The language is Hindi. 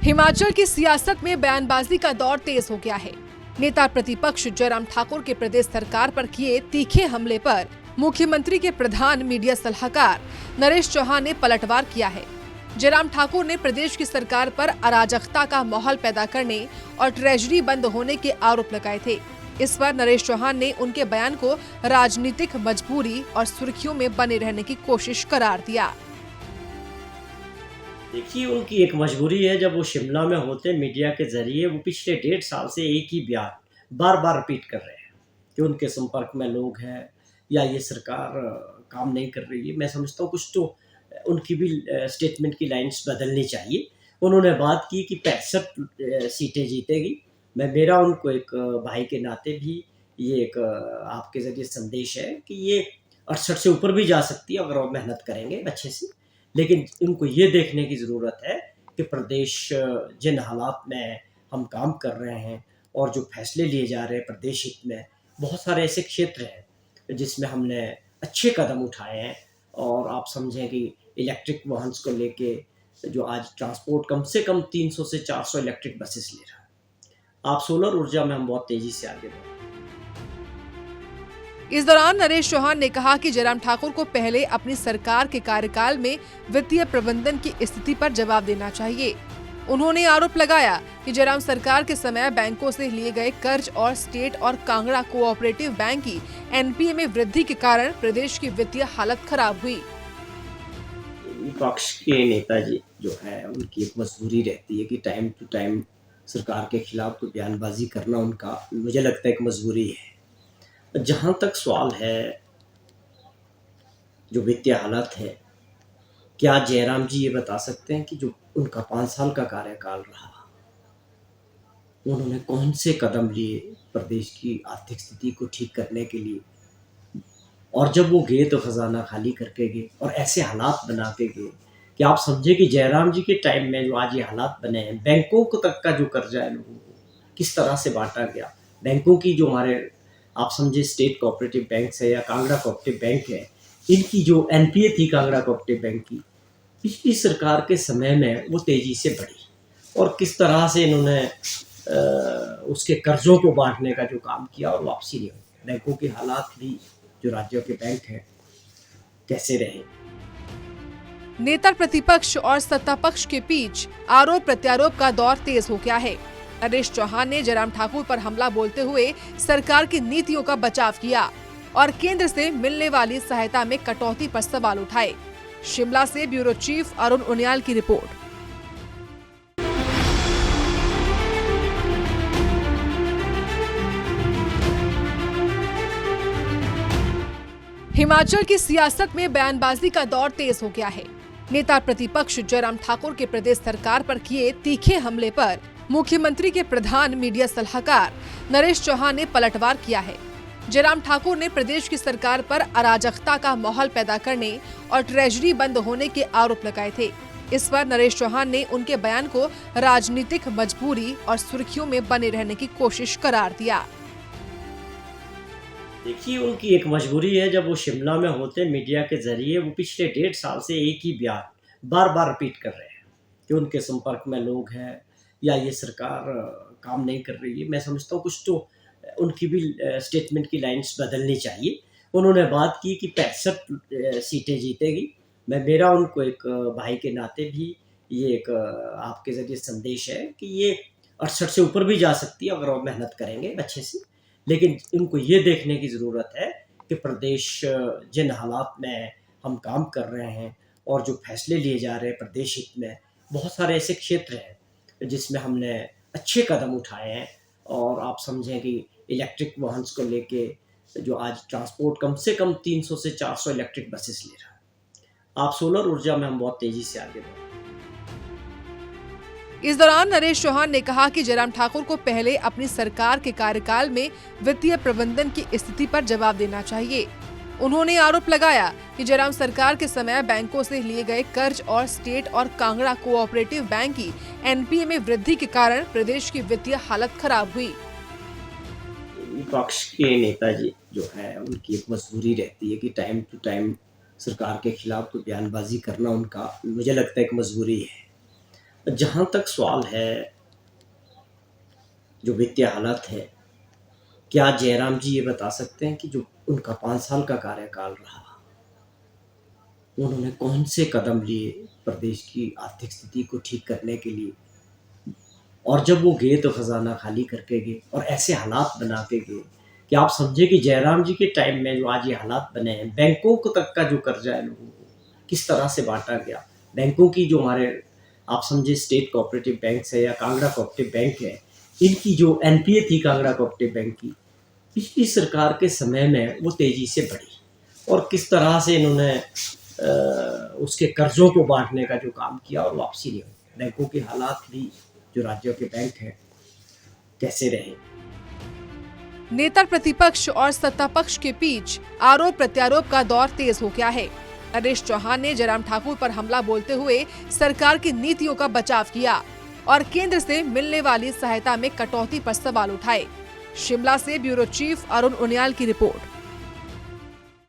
हिमाचल की सियासत में बयानबाजी का दौर तेज हो गया है। नेता प्रतिपक्ष जयराम ठाकुर के प्रदेश सरकार पर किए तीखे हमले पर मुख्यमंत्री के प्रधान मीडिया सलाहकार नरेश चौहान ने पलटवार किया है। जयराम ठाकुर ने प्रदेश की सरकार पर अराजकता का माहौल पैदा करने और ट्रेजरी बंद होने के आरोप लगाए थे। इस पर नरेश चौहान ने उनके बयान को राजनीतिक मजबूरी और सुर्खियों में बने रहने की कोशिश करार दिया। देखिए, उनकी एक मजबूरी है। जब वो शिमला में होते मीडिया के ज़रिए वो पिछले 1.5 साल से एक ही बयान बार-बार रिपीट कर रहे हैं कि उनके संपर्क में लोग हैं या ये सरकार काम नहीं कर रही है। मैं समझता हूँ कुछ तो उनकी भी स्टेटमेंट की लाइन्स बदलनी चाहिए। उन्होंने बात की कि 65 सीटें जीतेगी। मेरा उनको एक भाई के नाते भी ये एक आपके ज़रिए संदेश है कि ये 68 से ऊपर भी जा सकती है अगर वो मेहनत करेंगे अच्छे से। लेकिन इनको ये देखने की ज़रूरत है कि प्रदेश जिन हालात में हम काम कर रहे हैं और जो फैसले लिए जा रहे हैं प्रदेश हित में, बहुत सारे ऐसे क्षेत्र हैं जिसमें हमने अच्छे कदम उठाए हैं। और आप समझें कि इलेक्ट्रिक वाहन को लेके जो आज ट्रांसपोर्ट कम से कम 300 से 400 इलेक्ट्रिक बसेस ले रहा है। आप सोलर ऊर्जा में हम बहुत तेज़ी से आगे बढ़ रहे हैं। इस दौरान नरेश चौहान ने कहा कि जयराम ठाकुर को पहले अपनी सरकार के कार्यकाल में वित्तीय प्रबंधन की स्थिति पर जवाब देना चाहिए। उन्होंने आरोप लगाया कि जयराम सरकार के समय बैंकों से लिए गए कर्ज और स्टेट और कांगड़ा कोऑपरेटिव बैंक की एनपीए में वृद्धि के कारण प्रदेश की वित्तीय हालत खराब हुई। विपक्ष के नेताजी जो है उनकी एक मजबूरी रहती है कि टाइम टू टाइम सरकार के खिलाफ तो बयानबाजी करना उनका, मुझे लगता है, एक मजबूरी है। जहाँ तक सवाल है जो वित्तीय हालत है, क्या जयराम जी ये बता सकते हैं कि जो उनका 5 साल का कार्यकाल रहा, उन्होंने कौन से कदम लिए प्रदेश की आर्थिक स्थिति को ठीक करने के लिए? और जब वो गए तो खजाना खाली करके गए और ऐसे हालात बना के गए कि आप समझे कि जयराम जी के टाइम में जो आज ये हालात बने हैं, बैंकों को तक का जो कर्जा है लोगों को किस तरह से बांटा गया। बैंकों की जो हमारे, आप समझे, स्टेट कोऑपरेटिव बैंक है या कांगड़ा कोऑपरेटिव बैंक है, इनकी जो एनपीए थी कांगड़ा कोऑपरेटिव बैंक की, पिछली सरकार के समय में वो तेजी से बढ़ी। और किस तरह से इन्होंने उसके कर्जों को बांटने का जो काम किया और वापसी नहीं हुई। बैंकों के हालात भी जो राज्यों के बैंक हैं कैसे रहे। नेता प्रतिपक्ष और सत्ता पक्ष के बीच आरोप प्रत्यारोप का दौर तेज हो गया है। नरेश चौहान ने जयराम ठाकुर पर हमला बोलते हुए सरकार की नीतियों का बचाव किया और केंद्र से मिलने वाली सहायता में कटौती पर सवाल उठाए। शिमला से ब्यूरो चीफ अरुण उनियाल की रिपोर्ट। हिमाचल की सियासत में बयानबाजी का दौर तेज हो गया है। नेता प्रतिपक्ष जयराम ठाकुर के प्रदेश सरकार पर किए तीखे हमले पर मुख्यमंत्री के प्रधान मीडिया सलाहकार नरेश चौहान ने पलटवार किया है। जयराम ठाकुर ने प्रदेश की सरकार पर अराजकता का माहौल पैदा करने और ट्रेजरी बंद होने के आरोप लगाए थे। इस पर नरेश चौहान ने उनके बयान को राजनीतिक मजबूरी और सुर्खियों में बने रहने की कोशिश करार दिया। देखिए, उनकी एक मजबूरी है। जब वो शिमला में होते मीडिया के ज़रिए वो पिछले 1.5 साल से एक ही बयान बार-बार रिपीट कर रहे हैं कि उनके संपर्क में लोग हैं या ये सरकार काम नहीं कर रही है। मैं समझता हूँ कुछ तो उनकी भी स्टेटमेंट की लाइन्स बदलनी चाहिए। उन्होंने बात की कि 65 सीटें जीतेगी। मेरा उनको एक भाई के नाते भी ये एक आपके ज़रिए संदेश है कि ये 68 से ऊपर भी जा सकती है अगर वो मेहनत करेंगे अच्छे से। लेकिन इनको ये देखने की ज़रूरत है कि प्रदेश जिन हालात में हम काम कर रहे हैं और जो फैसले लिए जा रहे हैं प्रदेश हित में, बहुत सारे ऐसे क्षेत्र हैं जिसमें हमने अच्छे कदम उठाए हैं। और आप समझें कि इलेक्ट्रिक वाहन को लेके जो आज ट्रांसपोर्ट कम से कम 300 से 400 इलेक्ट्रिक बसेस ले रहा है। आप सोलर ऊर्जा में हम बहुत तेज़ी से आगे बढ़ रहे हैं। इस दौरान नरेश चौहान ने कहा कि जयराम ठाकुर को पहले अपनी सरकार के कार्यकाल में वित्तीय प्रबंधन की स्थिति पर जवाब देना चाहिए। उन्होंने आरोप लगाया कि जयराम सरकार के समय बैंकों से लिए गए कर्ज और स्टेट और कांगड़ा कोऑपरेटिव बैंक की एनपीए में वृद्धि के कारण प्रदेश की वित्तीय हालत खराब हुई। विपक्ष के नेताजी जो है उनकी एक मजबूरी रहती है कि टाइम टू टाइम सरकार के खिलाफ तो बयानबाजी करना उनका, मुझे लगता है, एक मजबूरी है। जहाँ तक सवाल है जो वित्तीय हालत है, क्या जयराम जी ये बता सकते हैं कि जो उनका 5 साल का कार्यकाल रहा, उन्होंने कौन से कदम लिए प्रदेश की आर्थिक स्थिति को ठीक करने के लिए? और जब वो गए तो खजाना खाली करके गए और ऐसे हालात बना के गए कि आप समझे कि जयराम जी के टाइम में जो आज ये हालात बने हैं, बैंकों को तक का जो कर्जा है लोगों को किस तरह से बांटा गया, बैंकों की जो हमारे आप समझे स्टेट कोऑपरेटिव बैंक है या कांगड़ा कोऑपरेटिव बैंक है, इनकी जो एनपीए थी कांगड़ा कोऑपरेटिव बैंक की, पिछली सरकार के समय में वो तेजी से बढ़ी और किस तरह से इन्होंने उसके कर्जों को बांटने का जो काम किया और वापसी नहीं हुई। बैंकों के हालात भी जो राज्यों के बैंक हैं कैसे रहे। नेता प्रतिपक्ष और सत्ता पक्ष के बीच आरोप प्रत्यारोप का दौर तेज हो गया है। नरेश चौहान ने जयराम ठाकुर पर हमला बोलते हुए सरकार की नीतियों का बचाव किया और केंद्र से मिलने वाली सहायता में कटौती पर सवाल उठाए। शिमला से ब्यूरो चीफ अरुण उनियाल की रिपोर्ट।